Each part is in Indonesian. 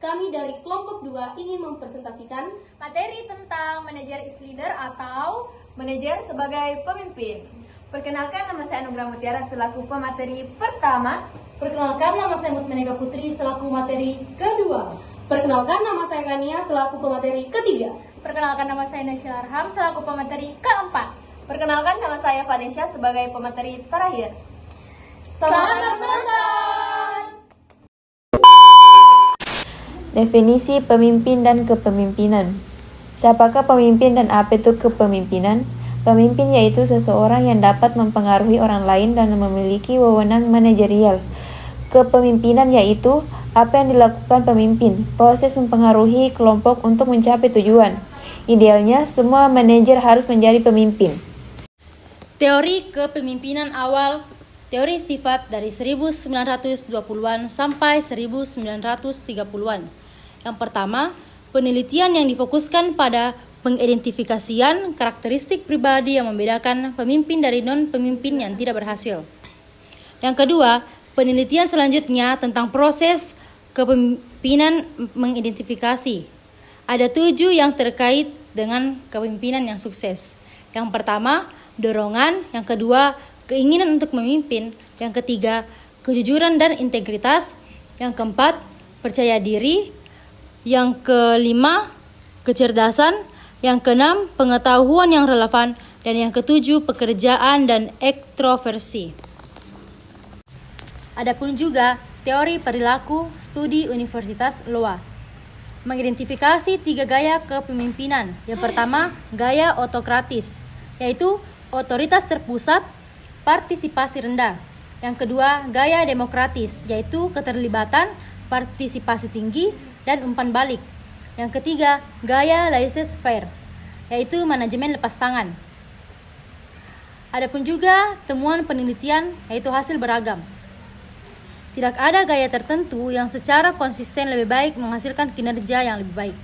kami dari kelompok 2 ingin mempresentasikan materi tentang manajer is leader atau manajer sebagai pemimpin. Perkenalkan, nama saya Anugrah Mutiara selaku pemateri pertama. Perkenalkan, nama saya Mutmenega Putri selaku materi kedua. Perkenalkan, nama saya Kania selaku pemateri ketiga. Perkenalkan, nama saya Nasyil Arham selaku pemateri keempat. Perkenalkan, nama saya Vanesha sebagai pemateri terakhir. Selamat menonton! Definisi pemimpin dan kepemimpinan. Siapakah pemimpin dan apa itu kepemimpinan? Pemimpin yaitu seseorang yang dapat mempengaruhi orang lain dan memiliki wewenang manajerial. Kepemimpinan yaitu apa yang dilakukan pemimpin, proses mempengaruhi kelompok untuk mencapai tujuan. Idealnya, semua manajer harus menjadi pemimpin. Teori kepemimpinan awal. Teori sifat dari 1920-an sampai 1930-an. Yang pertama, penelitian yang difokuskan pada pengidentifikasian karakteristik pribadi yang membedakan pemimpin dari non-pemimpin yang tidak berhasil. Yang kedua, penelitian selanjutnya tentang proses kepemimpinan mengidentifikasi. Ada 7 yang terkait dengan kepemimpinan yang sukses. Yang pertama, dorongan. Yang kedua, keinginan untuk memimpin. Yang ketiga, kejujuran dan integritas. Yang keempat, percaya diri. Yang kelima, kecerdasan. Yang keenam, pengetahuan yang relevan. Dan yang ketujuh, pekerjaan dan ekstroversi. Adapun juga teori perilaku studi Universitas Loa mengidentifikasi 3 gaya kepemimpinan. Yang pertama, gaya otokratis, yaitu otoritas terpusat, partisipasi rendah. Yang kedua, gaya demokratis, yaitu keterlibatan, partisipasi tinggi, dan umpan balik. Yang ketiga, gaya laissez-faire, yaitu manajemen lepas tangan. Adapun juga temuan penelitian, yaitu hasil beragam. Tidak ada gaya tertentu yang secara konsisten lebih baik menghasilkan kinerja yang lebih baik.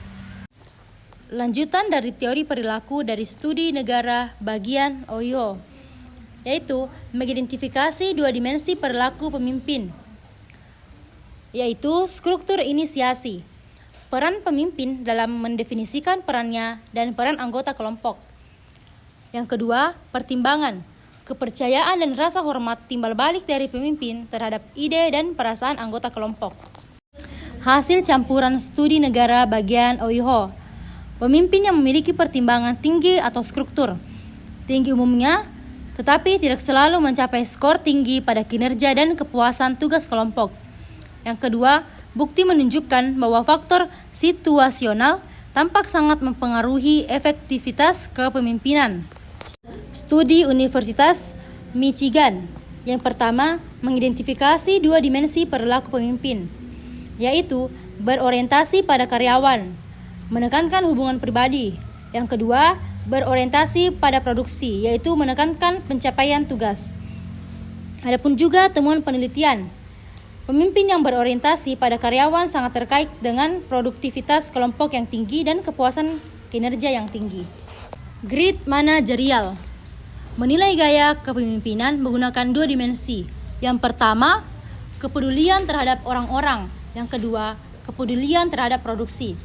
Lanjutan dari teori perilaku dari studi negara bagian Ohio, yaitu mengidentifikasi 2 dimensi perilaku pemimpin, yaitu struktur inisiasi, peran pemimpin dalam mendefinisikan perannya dan peran anggota kelompok. Yang kedua, pertimbangan, kepercayaan dan rasa hormat timbal balik dari pemimpin terhadap ide dan perasaan anggota kelompok. Hasil campuran studi negara bagian Ohio. Pemimpin yang memiliki pertimbangan tinggi atau struktur tinggi umumnya, tetapi tidak selalu mencapai skor tinggi pada kinerja dan kepuasan tugas kelompok. Yang kedua, bukti menunjukkan bahwa faktor situasional tampak sangat mempengaruhi efektivitas kepemimpinan. Studi Universitas Michigan. Yang pertama, mengidentifikasi 2 dimensi perilaku pemimpin, yaitu berorientasi pada karyawan, menekankan hubungan pribadi. Yang kedua, berorientasi pada produksi, yaitu menekankan pencapaian tugas. Adapun juga temuan penelitian, pemimpin yang berorientasi pada karyawan sangat terkait dengan produktivitas kelompok yang tinggi dan kepuasan kinerja yang tinggi. Grit manajerial. Menilai gaya kepemimpinan menggunakan 2 dimensi. Yang pertama, kepedulian terhadap orang-orang. Yang kedua, kepedulian terhadap produksi.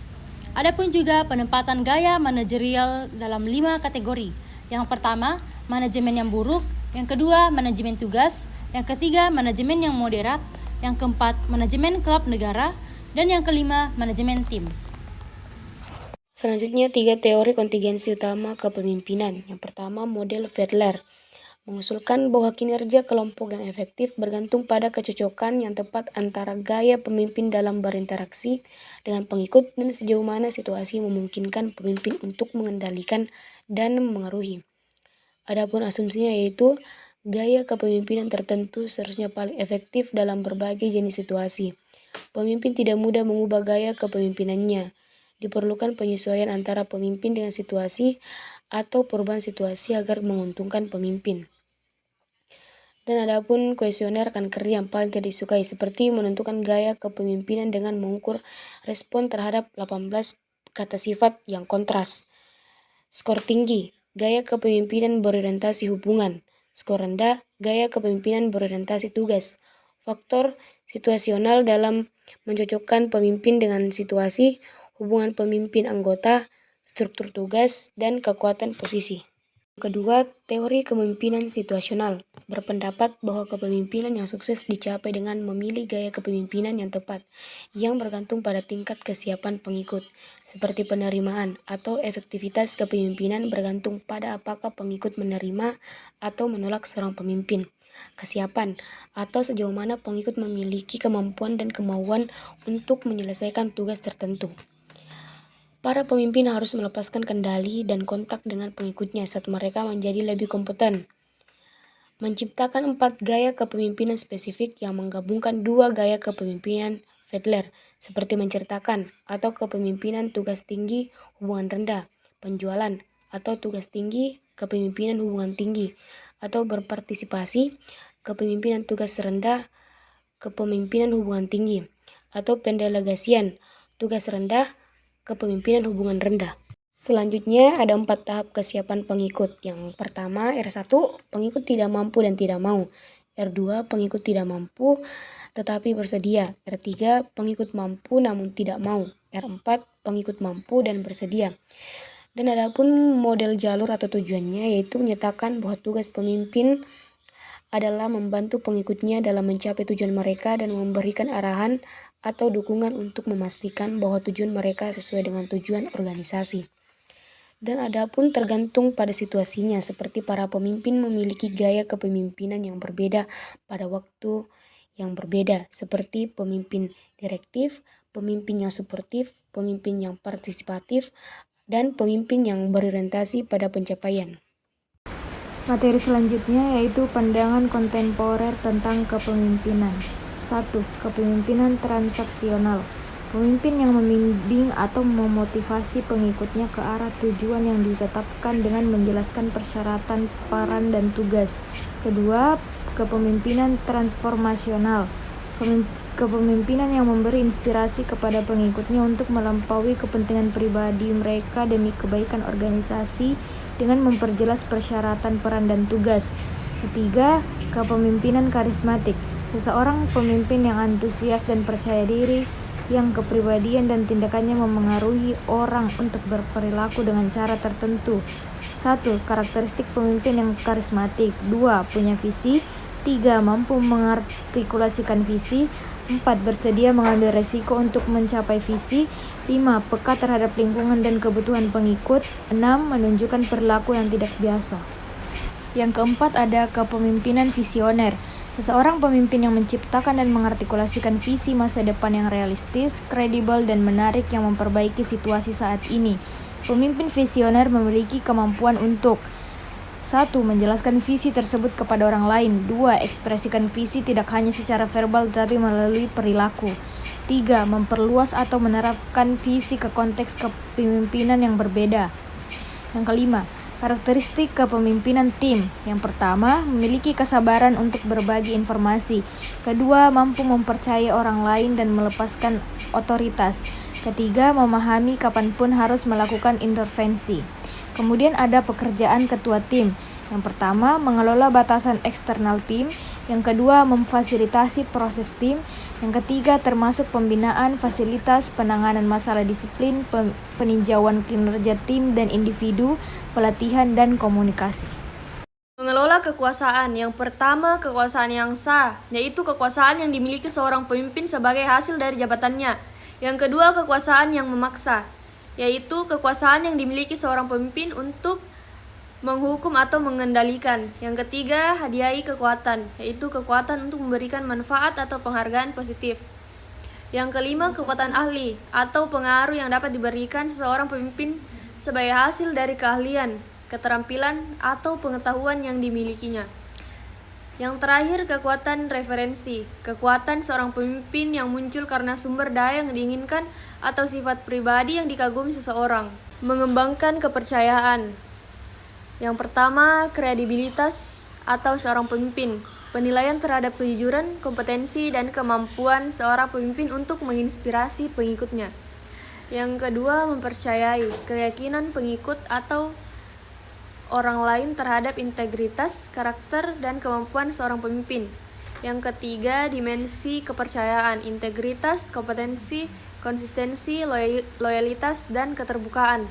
Adapun juga penempatan gaya manajerial dalam 5 kategori. Yang pertama, manajemen yang buruk. Yang kedua, manajemen tugas. Yang ketiga, manajemen yang moderat. Yang keempat, manajemen klub negara. Dan yang kelima, manajemen tim. Selanjutnya, 3 teori kontingensi utama kepemimpinan. Yang pertama, model Fedler mengusulkan bahwa kinerja kelompok yang efektif bergantung pada kecocokan yang tepat antara gaya pemimpin dalam berinteraksi dengan pengikut dan sejauh mana situasi memungkinkan pemimpin untuk mengendalikan dan mengaruhi. Adapun asumsinya yaitu gaya kepemimpinan tertentu seharusnya paling efektif dalam berbagai jenis situasi. Pemimpin tidak mudah mengubah gaya kepemimpinannya. Diperlukan penyesuaian antara pemimpin dengan situasi atau perubahan situasi agar menguntungkan pemimpin. Dan adapun kuesioner kanker yang paling tidak disukai, seperti menentukan gaya kepemimpinan dengan mengukur respon terhadap 18 kata sifat yang kontras. Skor tinggi, gaya kepemimpinan berorientasi hubungan. Skor rendah, gaya kepemimpinan berorientasi tugas. Faktor situasional dalam mencocokkan pemimpin dengan situasi, hubungan pemimpin anggota, struktur tugas, dan kekuatan posisi. Kedua, teori kepemimpinan situasional berpendapat bahwa kepemimpinan yang sukses dicapai dengan memilih gaya kepemimpinan yang tepat, yang bergantung pada tingkat kesiapan pengikut, seperti penerimaan atau efektivitas kepemimpinan bergantung pada apakah pengikut menerima atau menolak seorang pemimpin. Kesiapan atau sejauh mana pengikut memiliki kemampuan dan kemauan untuk menyelesaikan tugas tertentu. Para pemimpin harus melepaskan kendali dan kontak dengan pengikutnya saat mereka menjadi lebih kompeten. Menciptakan 4 gaya kepemimpinan spesifik yang menggabungkan 2 gaya kepemimpinan Fedler, seperti menceritakan atau kepemimpinan tugas tinggi hubungan rendah, penjualan atau tugas tinggi kepemimpinan hubungan tinggi, atau berpartisipasi, kepemimpinan tugas rendah, kepemimpinan hubungan tinggi, atau pendelegasian, tugas rendah, kepemimpinan hubungan rendah. Selanjutnya ada 4 tahap kesiapan pengikut. Yang pertama R1, pengikut tidak mampu dan tidak mau. R2, pengikut tidak mampu tetapi bersedia. R3, pengikut mampu namun tidak mau. R4, pengikut mampu dan bersedia. Dan adapun model jalur atau tujuannya yaitu menyatakan bahwa tugas pemimpin adalah membantu pengikutnya dalam mencapai tujuan mereka dan memberikan arahan atau dukungan untuk memastikan bahwa tujuan mereka sesuai dengan tujuan organisasi. Dan adapun tergantung pada situasinya, seperti para pemimpin memiliki gaya kepemimpinan yang berbeda pada waktu yang berbeda, seperti pemimpin direktif, pemimpin yang suportif, pemimpin yang partisipatif, dan pemimpin yang berorientasi pada pencapaian. Materi selanjutnya yaitu pandangan kontemporer tentang kepemimpinan. 1. Kepemimpinan transaksional. Pemimpin yang membimbing atau memotivasi pengikutnya ke arah tujuan yang ditetapkan dengan menjelaskan persyaratan, peran, dan tugas. Kedua, kepemimpinan transformasional. Kepemimpinan yang memberi inspirasi kepada pengikutnya untuk melampaui kepentingan pribadi mereka demi kebaikan organisasi dengan memperjelas persyaratan, peran, dan tugas. Ketiga, kepemimpinan karismatik. Seseorang pemimpin yang antusias dan percaya diri, yang kepribadian dan tindakannya memengaruhi orang untuk berperilaku dengan cara tertentu. 1. Karakteristik pemimpin yang karismatik. 2. Punya visi. 3. Mampu mengartikulasikan visi. 4. Bersedia mengambil resiko untuk mencapai visi. 5. Peka terhadap lingkungan dan kebutuhan pengikut. 6. Menunjukkan perilaku yang tidak biasa. Yang keempat ada kepemimpinan visioner. Seseorang pemimpin yang menciptakan dan mengartikulasikan visi masa depan yang realistis, kredibel, dan menarik yang memperbaiki situasi saat ini. Pemimpin visioner memiliki kemampuan untuk 1. Menjelaskan visi tersebut kepada orang lain. 2. Ekspresikan visi tidak hanya secara verbal tetapi melalui perilaku. 3. Memperluas atau menerapkan visi ke konteks kepemimpinan yang berbeda. Yang kelima, karakteristik kepemimpinan tim. Yang pertama, memiliki kesabaran untuk berbagi informasi. Kedua, mampu mempercayai orang lain dan melepaskan otoritas. Ketiga, memahami kapanpun harus melakukan intervensi. Kemudian ada pekerjaan ketua tim. Yang pertama, mengelola batasan eksternal tim. Yang kedua, memfasilitasi proses tim. Yang ketiga, termasuk pembinaan, fasilitas, penanganan masalah disiplin, peninjauan kinerja tim dan individu, pelatihan, dan komunikasi. Mengelola kekuasaan. Yang pertama, kekuasaan yang sah, yaitu kekuasaan yang dimiliki seorang pemimpin sebagai hasil dari jabatannya. Yang kedua, kekuasaan yang memaksa, yaitu kekuasaan yang dimiliki seorang pemimpin untuk menghukum atau mengendalikan. Yang ketiga, hadiahi kekuatan, yaitu kekuatan untuk memberikan manfaat atau penghargaan positif. Yang kelima, kekuatan ahli atau pengaruh yang dapat diberikan seseorang pemimpin sebagai hasil dari keahlian, keterampilan, atau pengetahuan yang dimilikinya. Yang terakhir, kekuatan referensi, kekuatan seorang pemimpin yang muncul karena sumber daya yang diinginkan atau sifat pribadi yang dikagumi seseorang. Mengembangkan kepercayaan. Yang pertama, kredibilitas atau seorang pemimpin, penilaian terhadap kejujuran, kompetensi, dan kemampuan seorang pemimpin untuk menginspirasi pengikutnya. Yang kedua, mempercayai keyakinan pengikut atau orang lain terhadap integritas, karakter, dan kemampuan seorang pemimpin. Yang ketiga, dimensi kepercayaan, integritas, kompetensi, konsistensi, loyalitas, dan keterbukaan.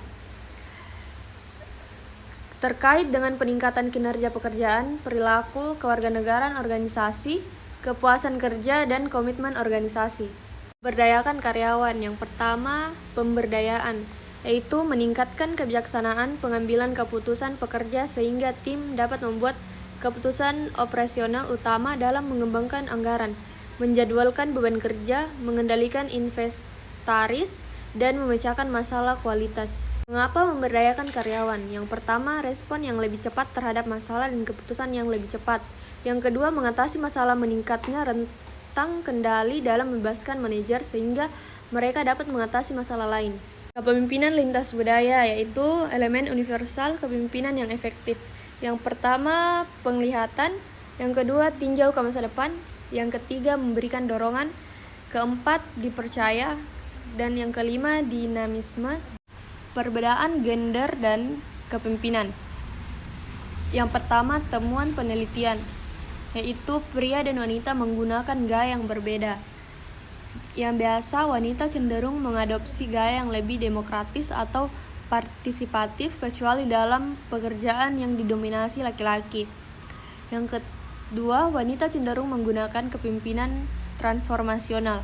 Terkait dengan peningkatan kinerja pekerjaan, perilaku, kewarganegaraan organisasi, kepuasan kerja, dan komitmen organisasi. Memberdayakan karyawan. Yang pertama, pemberdayaan, yaitu meningkatkan kebijaksanaan pengambilan keputusan pekerja sehingga tim dapat membuat keputusan operasional utama dalam mengembangkan anggaran, menjadwalkan beban kerja, mengendalikan inventaris, dan memecahkan masalah kualitas. Mengapa memberdayakan karyawan? Yang pertama, respon yang lebih cepat terhadap masalah dan keputusan yang lebih cepat. Yang kedua, mengatasi masalah meningkatnya rentang kendali dalam membebaskan manajer sehingga mereka dapat mengatasi masalah lain. Kepemimpinan lintas budaya, yaitu elemen universal kepemimpinan yang efektif. Yang pertama, penglihatan. Yang kedua, tinjau ke masa depan. Yang ketiga, memberikan dorongan. Keempat, dipercaya. Dan yang kelima, dinamisme. Perbedaan gender dan kepemimpinan. Yang pertama, temuan penelitian, yaitu pria dan wanita menggunakan gaya yang berbeda. Yang biasa, wanita cenderung mengadopsi gaya yang lebih demokratis atau partisipatif kecuali dalam pekerjaan yang didominasi laki-laki. Yang kedua, wanita cenderung menggunakan kepemimpinan transformasional.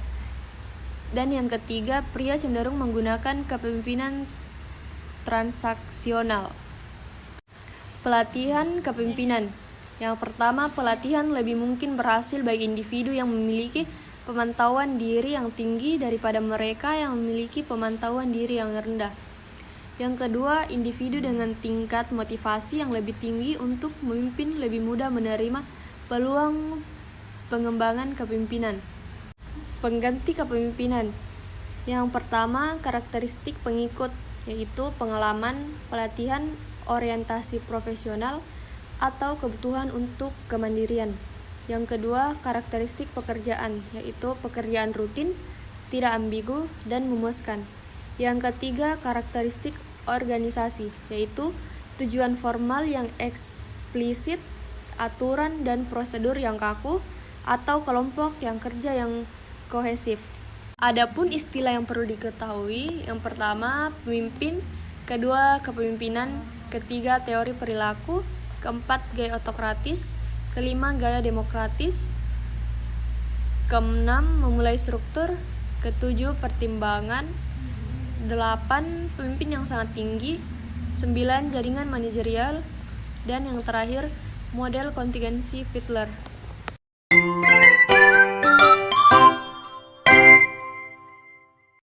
Dan yang ketiga, pria cenderung menggunakan kepemimpinan transaksional. Pelatihan kepemimpinan. Yang pertama, pelatihan lebih mungkin berhasil bagi individu yang memiliki pemantauan diri yang tinggi daripada mereka yang memiliki pemantauan diri yang rendah. Yang kedua, individu dengan tingkat motivasi yang lebih tinggi untuk memimpin lebih mudah menerima peluang pengembangan kepemimpinan. Pengganti kepemimpinan. Yang pertama, karakteristik pengikut, yaitu pengalaman, pelatihan, orientasi profesional, atau kebutuhan untuk kemandirian. Yang kedua, karakteristik pekerjaan, yaitu pekerjaan rutin, tidak ambigu, dan memuaskan. Yang ketiga, karakteristik organisasi, yaitu tujuan formal yang eksplisit, aturan dan prosedur yang kaku, atau kelompok yang kerja yang kohesif. Adapun istilah yang perlu diketahui, yang pertama, pemimpin, kedua, kepemimpinan, ketiga, teori perilaku, keempat, gaya otokratis, kelima, gaya demokratis, keenam, memulai struktur, ketujuh, pertimbangan, 8, pemimpin yang sangat tinggi, 9, jaringan manajerial, dan yang terakhir, model kontingensi Fiedler.